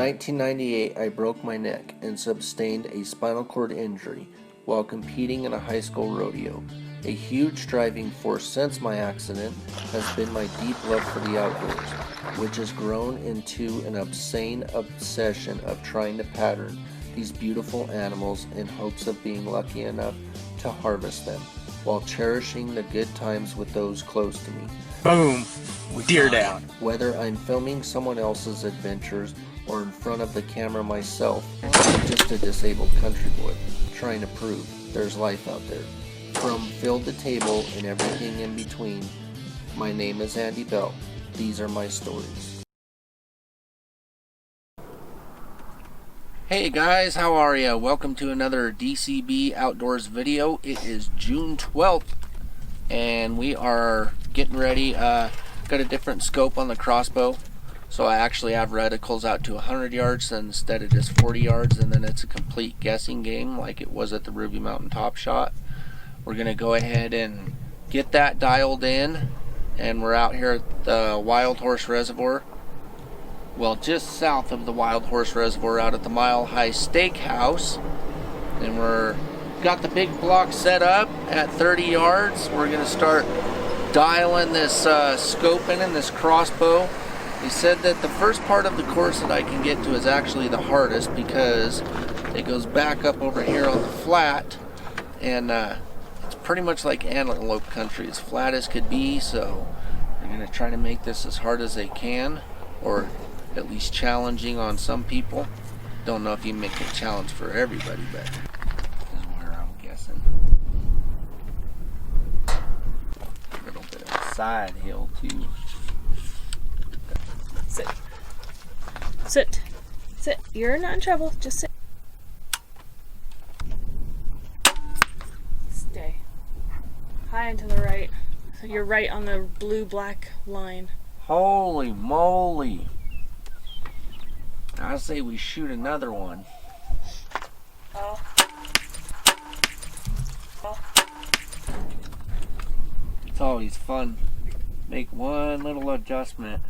1998, I broke my neck and sustained a spinal cord injury while competing in a high school rodeo. A huge driving force since my accident has been my deep love for the outdoors, which has grown into an obscene obsession of trying to pattern these beautiful animals in hopes of being lucky enough to harvest them, while cherishing the good times with those close to me. Boom! Deer down. Whether I'm filming someone else's adventures or in front of the camera myself, I'm just a disabled country boy trying to prove there's life out there. From field to table and everything in between, my name is Andy Bell. These are my stories. Hey guys, how are ya? Welcome to another DCB Outdoors video. It is June 12th and we are getting ready. Got a different scope on the crossbow, so I actually have reticles out to 100 yards instead of just 40 yards, and then it's a complete guessing game like it was at the Ruby Mountain Top Shot. We're gonna go ahead and get that dialed in, and we're out here at the Wildhorse Resivor. Well, just south of the Wildhorse Resivor, out at the Mile High Steakhouse, and we're got the big block set up at 30 yards. We're gonna start dialing this scope in and this crossbow. He said that the first part of the course that I can get to is actually the hardest because it goes back up over here on the flat, and it's pretty much like antelope country, as flat as could be. So they're going to try to make this as hard as they can, or at least challenging on some people. Don't know if you make a challenge for everybody, but this is where I'm guessing. A little bit of a side hill too. Sit. Sit. Sit. You're not in trouble. Just sit. Stay. High and to the right. So you're right on the blue-black line. Holy moly. I say we shoot another one. Oh. Oh. It's always fun. Make one little adjustment.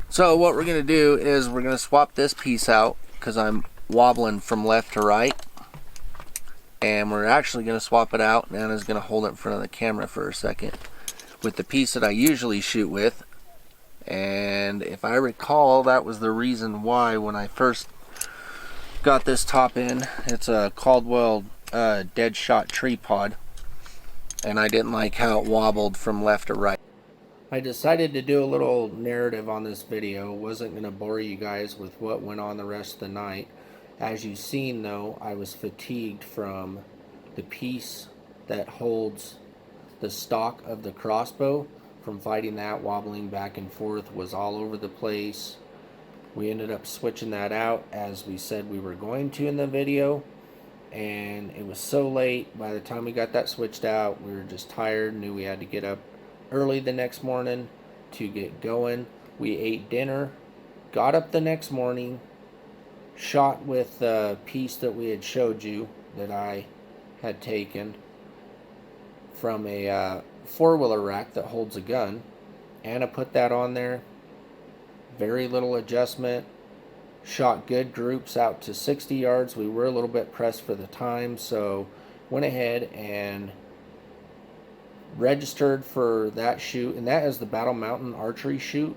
So what we're going to do is we're going to swap this piece out because I'm wobbling from left to right. And we're actually going to swap it out. Nana's going to hold it in front of the camera for a second with the piece that I usually shoot with. And if I recall, that was the reason why when I first got this top in. It's a Caldwell Deadshot Tree-Pod. And I didn't like how it wobbled from left to right. I decided to do a little narrative on this video. Wasn't going to bore you guys with what went on the rest of the night. As you've seen though, I was fatigued from the piece that holds the stock of the crossbow. From fighting that, wobbling back and forth, was all over the place. We ended up switching that out as we said we were going to in the video. And it was so late, by the time we got that switched out, we were just tired, knew we had to get up early the next morning to get going. We ate dinner, got up the next morning, shot with the piece that we had showed you that I had taken from a four-wheeler rack that holds a gun. Anna put that on there, very little adjustment, shot good groups out to 60 yards. We were a little bit pressed for the time, so went ahead and registered for that shoot, and that is the Battle Mountain archery shoot.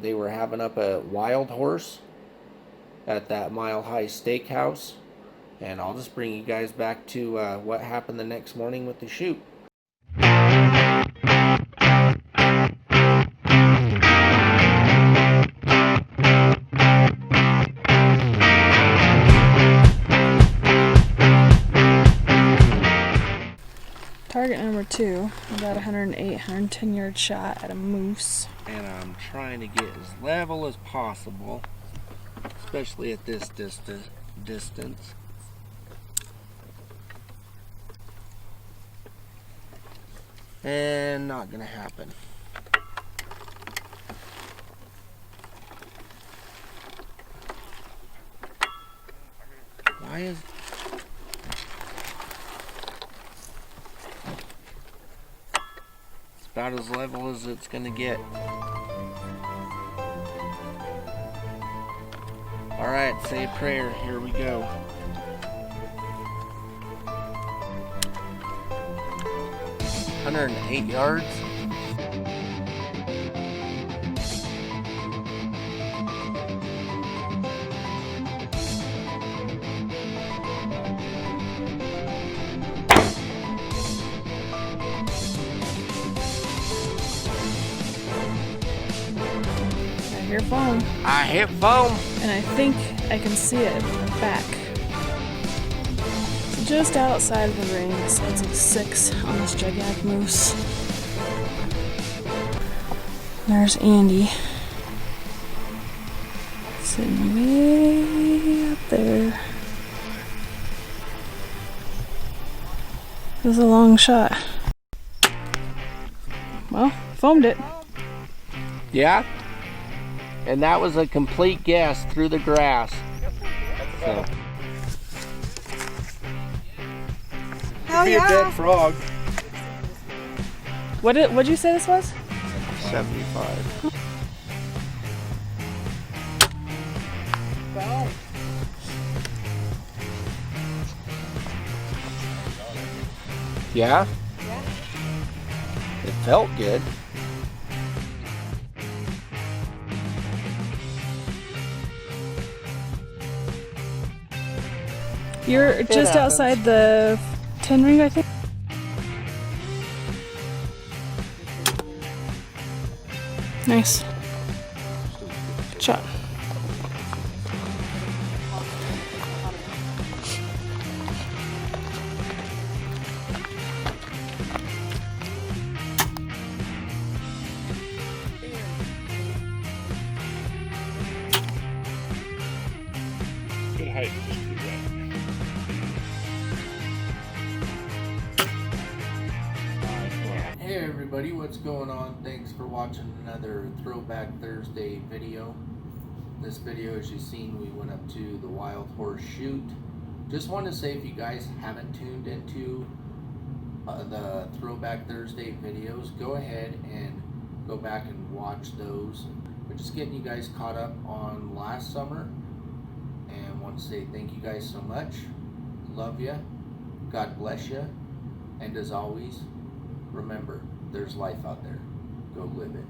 They were having up a Wildhorse at that Mile High Steakhouse, and I'll just bring you guys back to what happened the next morning with the shoot. Target number 2, about 108, 110 yard shot at a moose. And I'm trying to get as level as possible, especially at this distance. And not gonna happen. Why is about as level as it's gonna get. Alright, say a prayer. Here we go. $108 yards. I hear foam. I hit foam. And I think I can see it back. So just outside of the ring, so it's a 6 on this gigantic moose. There's Andy. Sitting way up there. It was a long shot. Well, foamed it. Yeah? And that was a complete guess through the grass. So. Could be a dead frog. What'd you say this was? 75. Wow. Yeah? It felt good. You're just outside the 10 ring, I think. Nice. Good shot. Good height. Hey everybody, what's going on? Thanks for watching another Throwback Thursday video. This video, as you've seen, we went up to the Wildhorse shoot. Just wanted to say, if you guys haven't tuned into the Throwback Thursday videos, go ahead and go back and watch those. We're just getting you guys caught up on last summer, and want to say thank you guys so much. Love you. God bless you. And as always, remember, there's life out there. Go live it.